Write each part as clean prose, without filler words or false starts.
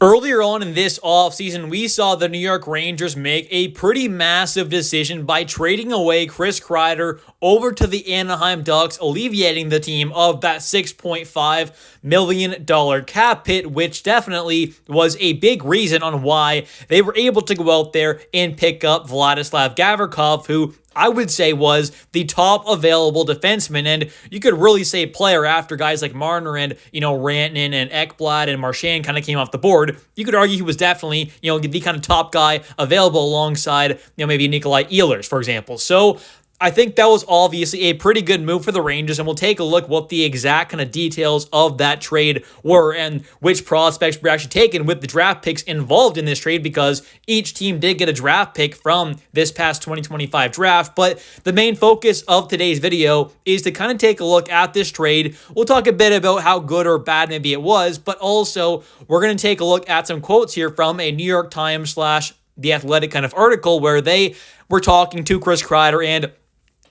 Earlier on in this offseason, we saw the New York Rangers make a pretty massive decision by trading away Chris Kreider over to the Anaheim Ducks, alleviating the team of that $6.5 million cap hit, which definitely was a big reason on why they were able to go out there and pick up Vladislav Gavrikov, who I would say was the top available defenseman, and you could really say player after guys like Marner and, Rantanen and Ekblad and Marchand kind of came off the board. You could argue he was definitely, the kind of top guy available alongside, maybe Nikolai Ehlers, for example. So I think that was obviously a pretty good move for the Rangers, and we'll take a look what the exact kind of details of that trade were and which prospects were actually taken with the draft picks involved in this trade, because each team did get a draft pick from this past 2025 draft. But the main focus of today's video is to kind of take a look at this trade. We'll talk a bit about how good or bad maybe it was, but also we're going to take a look at some quotes here from a New York Times / The Athletic kind of article where they were talking to Chris Kreider and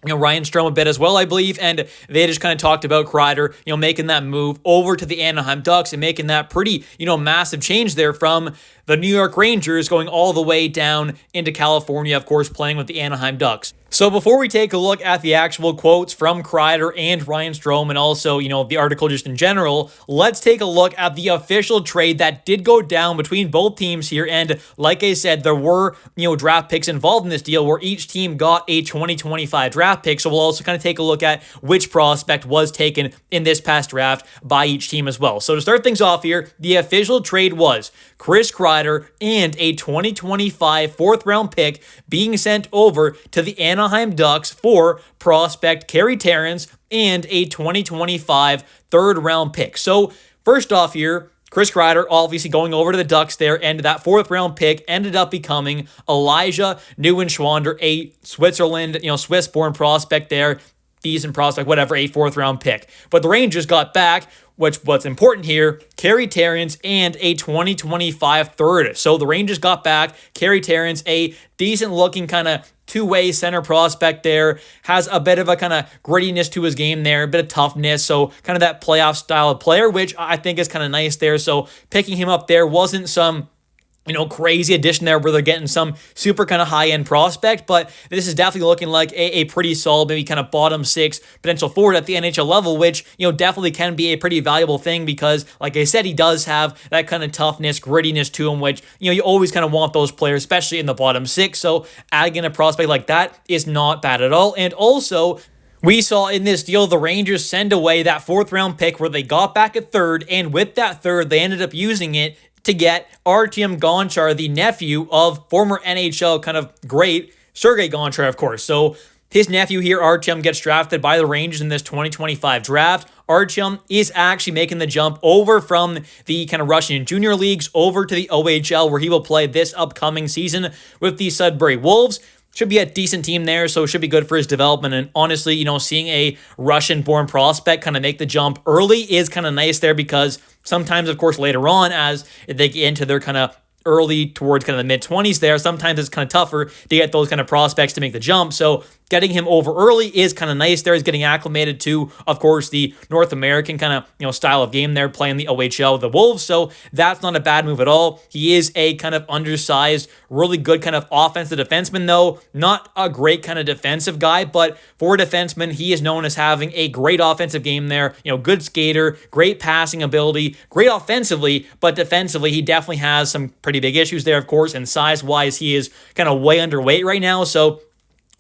Ryan Strome a bit as well, I believe, and they just kind of talked about Kreider, making that move over to the Anaheim Ducks and making that pretty, massive change there from the New York Rangers going all the way down into California, of course, playing with the Anaheim Ducks. So before we take a look at the actual quotes from Kreider and Ryan Strome and also, the article just in general, let's take a look at the official trade that did go down between both teams here. And like I said, there were, draft picks involved in this deal where each team got a 2025 draft pick. So we'll also kind of take a look at which prospect was taken in this past draft by each team as well. So to start things off here, the official trade was Chris Kreider and a 2025 fourth-round pick being sent over to the Anaheim Ducks for prospect Carey Terrence and a 2025 third-round pick. So first off here, Chris Kreider obviously going over to the Ducks there, and that fourth-round pick ended up becoming Elijah Neuenschwander, a Switzerland, Swiss-born prospect there, decent prospect, whatever, a fourth-round pick. But the Rangers got back, what's important here, Carey Terrence and a 2025 third. So the Rangers got back Carey Terrence, a decent-looking kind of two-way center prospect there, has a bit of a kind of grittiness to his game there, a bit of toughness, so kind of that playoff style of player, which I think is kind of nice there. So picking him up there wasn't some crazy addition there where they're getting some super kind of high-end prospect, but this is definitely looking like a pretty solid, maybe kind of bottom six potential forward at the NHL level, which, definitely can be a pretty valuable thing because, like I said, he does have that kind of toughness, grittiness to him, which, you always kind of want those players, especially in the bottom six. So adding in a prospect like that is not bad at all. And also, we saw in this deal the Rangers send away that fourth-round pick where they got back a third, and with that third, they ended up using it to get Artyom Gonchar, the nephew of former NHL kind of great Sergei Gonchar, of course. So his nephew here, Artyom, gets drafted by the Rangers in this 2025 draft. Artyom is actually making the jump over from the kind of Russian junior leagues over to the OHL, where he will play this upcoming season with the Sudbury Wolves. Should be a decent team there, so it should be good for his development. And honestly, seeing a Russian-born prospect kind of make the jump early is kind of nice there, because sometimes, of course, later on, as they get into their kind of early towards kind of the mid-20s there, sometimes it's kind of tougher to get those kind of prospects to make the jump. So getting him over early is kind of nice there. He's getting acclimated to, of course, the North American kind of, style of game there, playing the OHL with the Wolves. So that's not a bad move at all. He is a kind of undersized, really good kind of offensive defenseman, though. Not a great kind of defensive guy, but for a defenseman, he is known as having a great offensive game there. Good skater, great passing ability, great offensively, but defensively, he definitely has some pretty big issues there, of course, and size-wise, he is kind of way underweight right now. So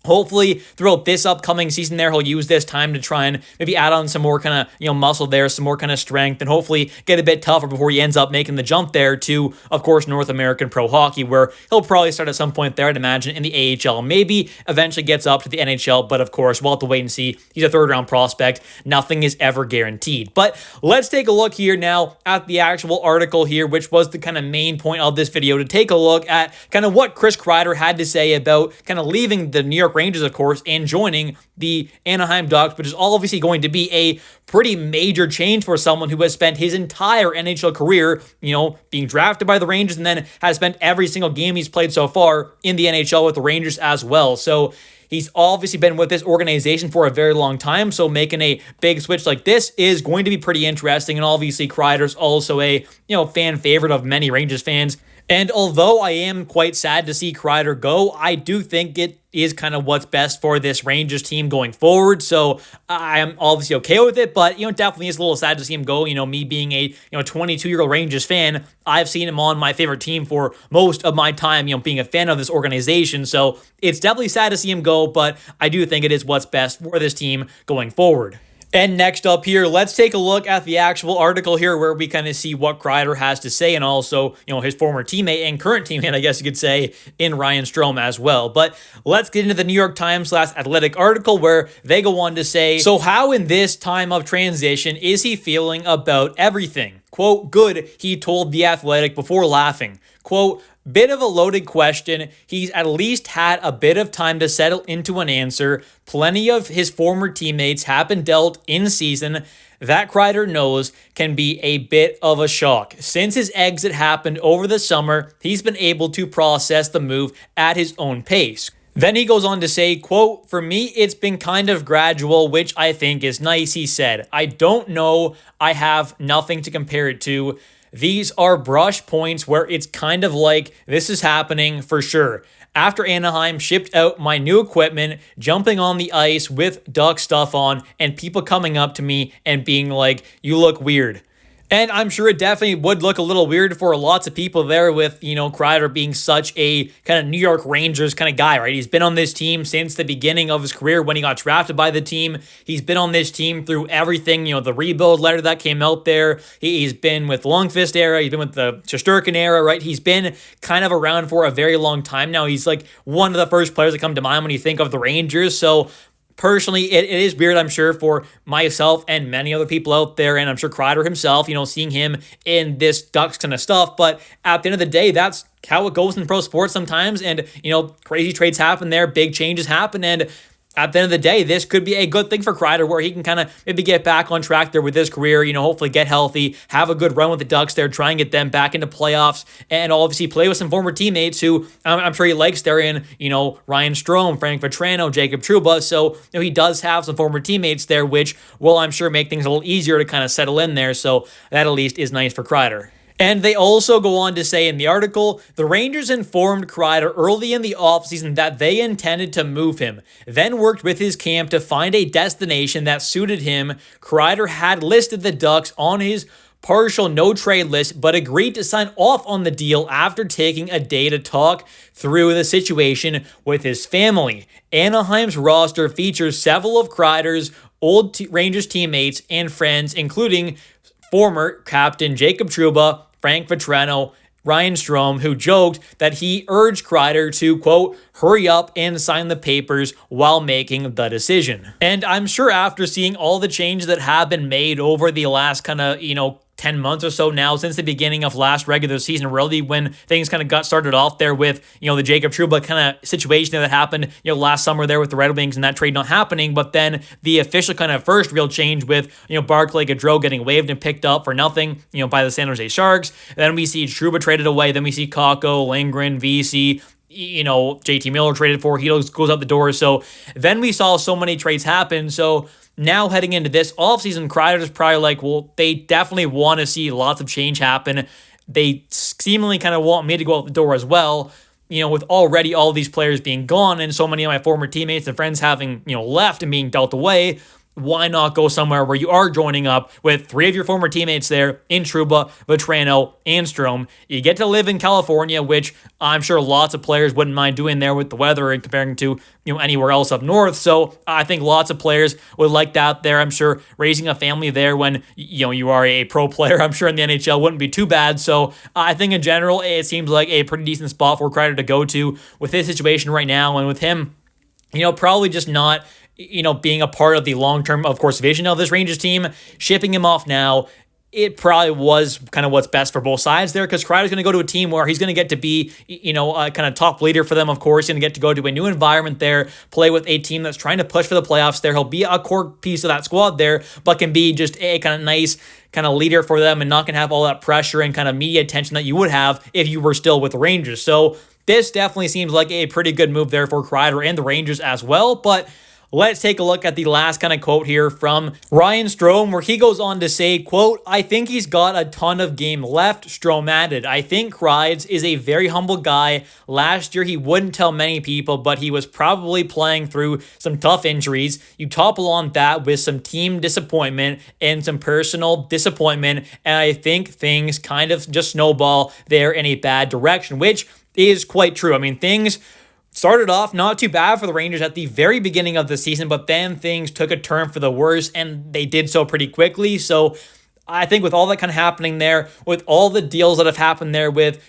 hopefully, throughout this upcoming season there, he'll use this time to try and maybe add on some more kind of, muscle there, some more kind of strength, and hopefully get a bit tougher before he ends up making the jump there to, of course, North American pro hockey, where he'll probably start at some point there, I'd imagine, in the AHL. Maybe eventually gets up to the NHL, but of course, we'll have to wait and see. He's a third-round prospect. Nothing is ever guaranteed. But let's take a look here now at the actual article here, which was the kind of main point of this video, to take a look at kind of what Chris Kreider had to say about kind of leaving the New York York Rangers, of course, and joining the Anaheim Ducks, which is obviously going to be a pretty major change for someone who has spent his entire NHL career, being drafted by the Rangers and then has spent every single game he's played so far in the NHL with the Rangers as well. So he's obviously been with this organization for a very long time, so making a big switch like this is going to be pretty interesting, and obviously Kreider's also a, fan favorite of many Rangers fans. And although I am quite sad to see Kreider go, I do think it is kind of what's best for this Rangers team going forward. So I'm obviously okay with it, but, definitely is a little sad to see him go. Me being a, 22-year-old Rangers fan, I've seen him on my favorite team for most of my time, being a fan of this organization. So it's definitely sad to see him go, but I do think it is what's best for this team going forward. And next up here, let's take a look at the actual article here where we kind of see what Kreider has to say, and also, his former teammate and current teammate, I guess you could say, in Ryan Strome as well. But let's get into the New York Times/Athletic article where they go on to say, so how in this time of transition is he feeling about everything? Quote, good, he told The Athletic before laughing. Quote, bit of a loaded question. He's at least had a bit of time to settle into an answer. Plenty of his former teammates have been dealt in season. That Kreider knows can be a bit of a shock. Since his exit happened over the summer, he's been able to process the move at his own pace. Then he goes on to say, quote, for me, it's been kind of gradual, which I think is nice, he said. I don't know. I have nothing to compare it to. These are brush points where it's kind of like this is happening for sure. After Anaheim shipped out my new equipment, jumping on the ice with Duck stuff on, and people coming up to me and being like, you look weird. And I'm sure it definitely would look a little weird for lots of people there with, Kreider being such a kind of New York Rangers kind of guy, right? He's been on this team since the beginning of his career when he got drafted by the team. He's been on this team through everything, the rebuild letter that came out there. He's been with Lundqvist era. He's been with the Shesterkin era, right? He's been kind of around for a very long time now. He's like one of the first players that come to mind when you think of the Rangers. So personally, it is weird, I'm sure, for myself and many other people out there, and I'm sure Kreider himself, seeing him in this Ducks kind of stuff. But at the end of the day, that's how it goes in pro sports sometimes. And, crazy trades happen there, big changes happen, and at the end of the day, this could be a good thing for Kreider where he can kind of maybe get back on track there with his career, hopefully get healthy, have a good run with the Ducks there, try and get them back into playoffs, and obviously play with some former teammates who I'm sure he likes there in, Ryan Strome, Frank Vatrano, Jacob Trouba. So, he does have some former teammates there, which will, I'm sure, make things a little easier to kind of settle in there. So that at least is nice for Kreider. And they also go on to say in the article, the Rangers informed Kreider early in the offseason that they intended to move him, then worked with his camp to find a destination that suited him. Kreider had listed the Ducks on his partial no-trade list, but agreed to sign off on the deal after taking a day to talk through the situation with his family. Anaheim's roster features several of Kreider's old Rangers teammates and friends, including former captain Jacob Trouba, Frank Vatrano, Ryan Strome, who joked that he urged Kreider to, quote, hurry up and sign the papers while making the decision. And I'm sure after seeing all the changes that have been made over the last kind of, 10 months or so now since the beginning of last regular season, really when things kind of got started off there with, the Jacob Trouba kind of situation that happened, last summer there with the Red Wings and that trade not happening. But then the official kind of first real change with, Barclay Gaudreau getting waived and picked up for nothing, by the San Jose Sharks. Then we see Trouba traded away. Then we see Kakko, Lindgren, VC, JT Miller traded for. He goes out the door. So then we saw so many trades happen. So now heading into this offseason, Kreider's probably like, well, they definitely want to see lots of change happen. They seemingly kind of want me to go out the door as well, with already all these players being gone and so many of my former teammates and friends having, left and being dealt away. Why not go somewhere where you are joining up with three of your former teammates there in Trouba, Vatrano, and Strome? You get to live in California, which I'm sure lots of players wouldn't mind doing there with the weather and comparing to anywhere else up north. So I think lots of players would like that there. I'm sure raising a family there when you are a pro player, I'm sure in the NHL wouldn't be too bad. So I think in general it seems like a pretty decent spot for Kreider to go to with his situation right now, and with him, probably just not being a part of the long-term, of course, vision of this Rangers team, shipping him off now, it probably was kind of what's best for both sides there, because Kreider's going to go to a team where he's going to get to be, kind of top leader for them, of course. He's going to get to go to a new environment there, play with a team that's trying to push for the playoffs there. He'll be a core piece of that squad there, but can be just a kind of nice kind of leader for them and not going to have all that pressure and kind of media attention that you would have if you were still with the Rangers. So this definitely seems like a pretty good move there for Kreider and the Rangers as well, but let's take a look at the last kind of quote here from Ryan Strome, where he goes on to say, quote, "I think he's got a ton of game left," Strome added. "I think Kreider is a very humble guy. Last year, he wouldn't tell many people, but he was probably playing through some tough injuries. You topple on that with some team disappointment and some personal disappointment, and I think things kind of just snowball there in a bad direction," which is quite true. I mean, things started off not too bad for the Rangers at the very beginning of the season, but then things took a turn for the worse, and they did so pretty quickly. So I think with all that kind of happening there, with all the deals that have happened there with,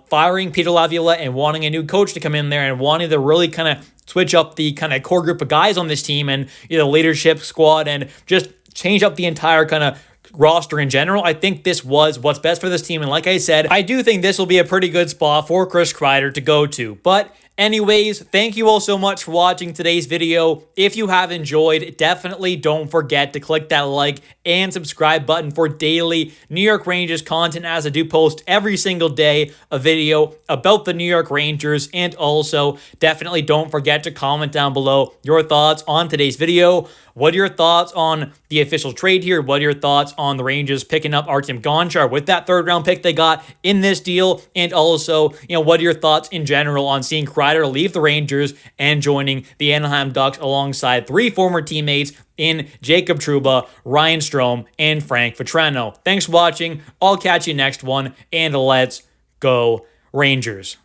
firing Peter Laviolette and wanting a new coach to come in there and wanting to really kind of switch up the kind of core group of guys on this team and, leadership squad and just change up the entire kind of roster in general, I think this was what's best for this team. And like I said, I do think this will be a pretty good spot for Chris Kreider to go to. But anyways, thank you all so much for watching today's video. If you have enjoyed, definitely don't forget to click that like and subscribe button for daily New York Rangers content, as I do post every single day a video about the New York Rangers. And also, definitely don't forget to comment down below your thoughts on today's video. What are your thoughts on the official trade here? What are your thoughts on the Rangers picking up Artem Gonchar with that third-round pick they got in this deal? And also, what are your thoughts in general on seeing Kreider leave the Rangers and joining the Anaheim Ducks alongside 3 former teammates in Jacob Trouba, Ryan Strome, and Frank Vatrano? Thanks for watching. I'll catch you next one, and let's go Rangers.